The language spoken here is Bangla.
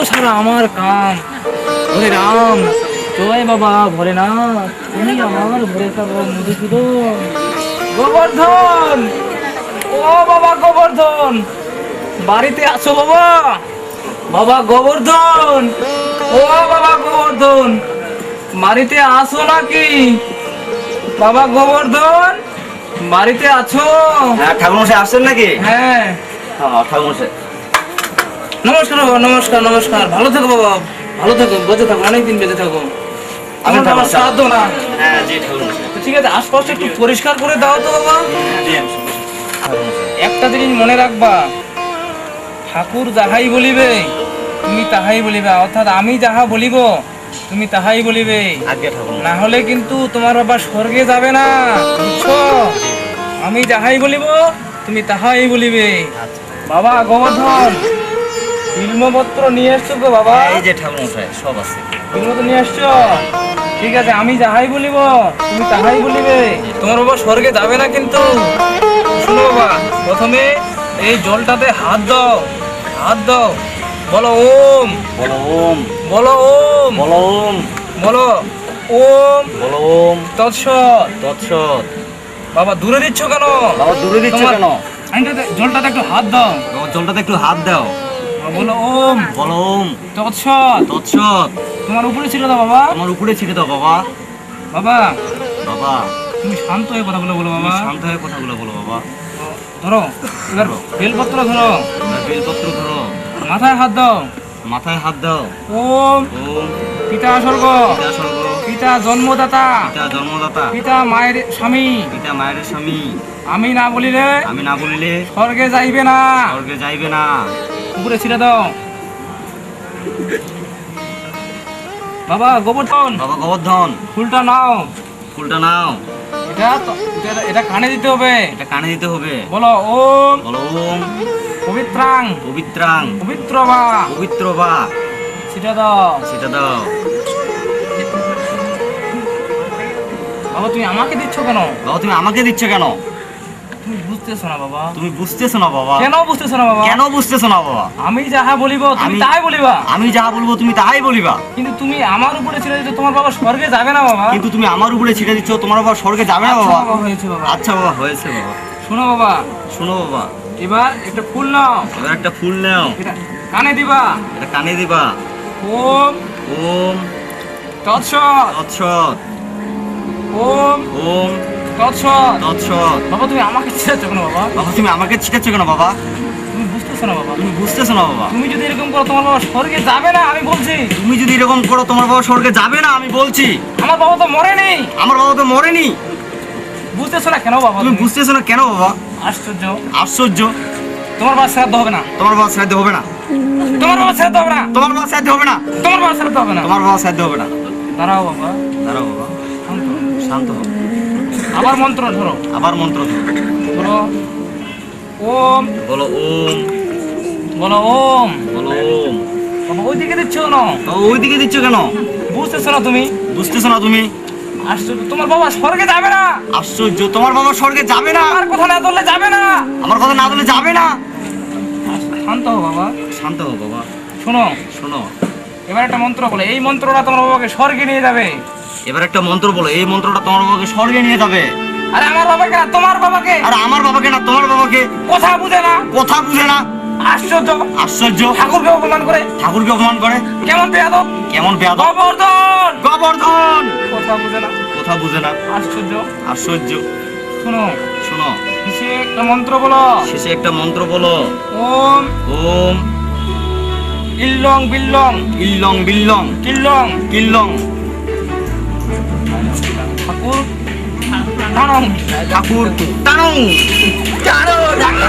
ছাড়া আমার কাম। হরে রাম, জয় বাবা ভোলেনাথ, তুমি আমার ভরে থাকো মধুসূদন। গোবর্ধন, ও বাবা গোবর্ধন, বাড়িতে আছো বাবা? বাবা গোবর্ধন, ও বাবা গোবর্ধন, বাড়িতে আসো নাকি? বাবা গোবর্ধন, বাড়িতে আছো? হ্যাঁ ঠাকুরমশাই আসছেন নাকি? হ্যাঁ। ঠাকুরমশাই নমস্কার বাবা, নমস্কার নমস্কার। ভালো থাকো বাবা, ভালো থাকো, বেঁচে থাকো, অনেকদিন বেঁচে থাকো। আমি আমার বাবার শ্রাদ্ধ না। হ্যাঁ জি ঠাকুরমশাই। তো ঠিক আছে, আশপাশটা একটু পরিষ্কার করে দাও তো বাবা। জি ঠাকুরমশাই। একটা জিনিস মনে রাখবা, ঠাকুর যাহাই বলিবে তুমি তাহাই বলিবে, অর্থাৎ আমি যাহা বলিব তুমি তাহাই বলিবে, আজ্ঞা ঠাকুরমশাই। না হলে কিন্তু তোমার বাবা স্বর্গে যাবে না, বুঝছো? আমি যাহাই বলিব তুমি তাহাই বলিবে। আচ্ছা। বাবা গোবর্ধন, বিল্বপত্র নিয়ে এসছো তো বাবা? এই যে ঠাকুরমশাই সব আছে। বিল্বপত্র নিয়ে এসছো? ঠিক আছে, আমি যাহাই বলিব তুমি তাহাই বলিবে। তোমার বাবা স্বর্গে যাবে না কিন্তু। শোনো বাবা, প্রথমে এই জলটাতে হাত দাও, হাত দাও, বলো ওম, বলো ওম, বলো ওম, বলো ওম, বলো ওম বলো ওম তৎসৎ। তৎসৎ। বাবা দূরে দিচ্ছ কেন? বাবা দূরে দিচ্ছ তোমার- কেন? জলটাতে একটু হাত দাও, বাবা জলটাতে একটু হাত দাও, বলো ওম বলো ওম তৎসৎ। তৎসৎ। তোমার উপরে ছিল দাও বাবা। আমার উপরে ছিটে দাও বাবা। বাবা বাবা তুমি শান্ত হয়ে কথাগুলো বলো তুমি বাবা। শান্ত হয়ে কথাগুলো বলো বাবা। ধরো এবার বেলপত্র ধরো, এবার বেলপত্র ধরো, মাথায় হাত দাও, মাথায় হাত দাও। ওম ওম পিতা স্বর্গ, পিতা স্বর্গ, পিতা জন্মদাতা, পিতা জন্মদাতা, পিতা মায়ের স্বামী, পিতা মায়ের স্বামী, আমি না বলিলে আমি না বলিলে স্বর্গে যাইবে না। স্বর্গে যাইবে না। উপরে ছিঁড়ে দাও। বাবা গোবর্ধন, বাবা গোবর্ধন, ফুলটা নাও। ফুলটা নাও। এটা কানে দিতে হবে। এটা কানে দিতে হবে। বলো ওম বলো ওম পবিত্রাং পবিত্রাং পবিত্র বা, পবিত্র বা, সেটা দাও। সেটা দাও। বাবা তুমি আমাকে দিচ্ছ কেন? বাবা তুমি আমাকে দিচ্ছ কেন? তুমি বুঝতেছো না বাবা। তুমি বুঝতেছো না বাবা। কেন বুঝতেছো না বাবা? কেন বুঝতেছো না বাবা? আমি যাহা বলিব তুমি আমি- তাই বলিবা, আমি যাহা বলবো তুমি তাহাই বলিবা। কিন্তু তুমি আমার উপরে ছেড়ে দিচ্ছ, তোমার বাবা স্বর্গে যাবে না বাবা। কিন্তু তুমি আমার উপরে ছিটে দিচ্ছ, তোমার বাবা স্বর্গে যাবে না আচ্ছা বাবা। বাবা, হয়েছে বাবা। আচ্ছা বাবা হয়েছে বাবা। শোনো বাবা, শোনো বাবা, এবার একটা ফুল নাও, এবার একটা ফুল নাও, এটা কানে দিবা। এটা কানে দিবা। ওম ওম তৎসৎ, তৎসৎ, ওম ওম তৎসৎ। তৎসৎ। বাবা তুমি আমাকে ছেড়েছো কেন বাবা? বাবা তুমি আমাকে ছিটাচ্ছ কেন বাবা? তুমি বুঝতেছো না বাবা। তুমি বুঝতেছো না বাবা। তুমি যদি এরকম করো তোমার বাবা স্বর্গে যাবে না, আমি বলছি। তুমি যদি এরকম করো তোমার বাবা স্বর্গে যাবে না, আমি বলছি। আমার বাবা তো মরেনি। আমার বাবা তো মরেনি। বুঝতেছো না কেন বাবা? তুমি বুঝতেছো না কেন বাবা? আশ্চর্য। আশ্চর্য। তোমার বাবা শ্রাদ্ধ হবে না, তোমার বাবা সাহায্য হবে না। তোমার বাবা শ্রাদ্ধ হবে না, তোমার বাবা সাহায্য হবে না। তোমার বাবা শ্রাদ্ধ হবে না। তোমার বাবা সাহায্য হবে না। দাঁড়াও বাবা, দাঁড়াও বাবা, শান্ত হও। শান্ত হও। আবার মন্ত্র ধরো, আবার মন্ত্র ধরো। ধরো ওম, বলো ওম, বলো ওম। বলো ওম। বাবা ওইদিকে দিচ্ছ না, বাবা ওইদিকে দিচ্ছ কেন? বুঝতেছো না তুমি? বুঝতেছো না তুমি? আশ্চর্য, তোমার বাবা স্বর্গে যাবে না। আশ্চর্য, তোমার বাবা স্বর্গে যাবে না। আমার কথা না ধরলে যাবে না। আমার কথা না বলে যাবে না। শান্ত হও বাবা, শান্ত হও বাবা। শোনো। শোনো, এবার একটা মন্ত্র বলে, এই মন্ত্রটা তোমার বাবাকে স্বর্গে নিয়ে যাবে। এবার একটা মন্ত্র বলো, এই মন্ত্রটা তোমার বাবাকে স্বর্গে নিয়ে যাবে। আরে আমার বাবাকে না, তোমার বাবাকে। আর আমার বাবাকে না, তোমার বাবাকে। কথা বুঝে না। কথা বুঝে না। আশ্চর্য, আশ্চর্য, ঠাকুরকে অপমান করে। ঠাকুরকে অপমান করে। কেমন বেয়াদব, কেমন বেয়াদব। গোবর্ধন। গোবর্ধন, কথা বুঝে না। কথা বুঝে না। আশ্চর্য। আশ্চর্য। শোনো, শোনো, কিসে একটা মন্ত্র বলো। শেষে একটা মন্ত্র বলো। ওম ওম ইল্লং বিল্লং ইল্লং বিল্লং কিল্লং কিল্লং ঠাকুর টানং। ঠাকুর টানং। টানো, টানো।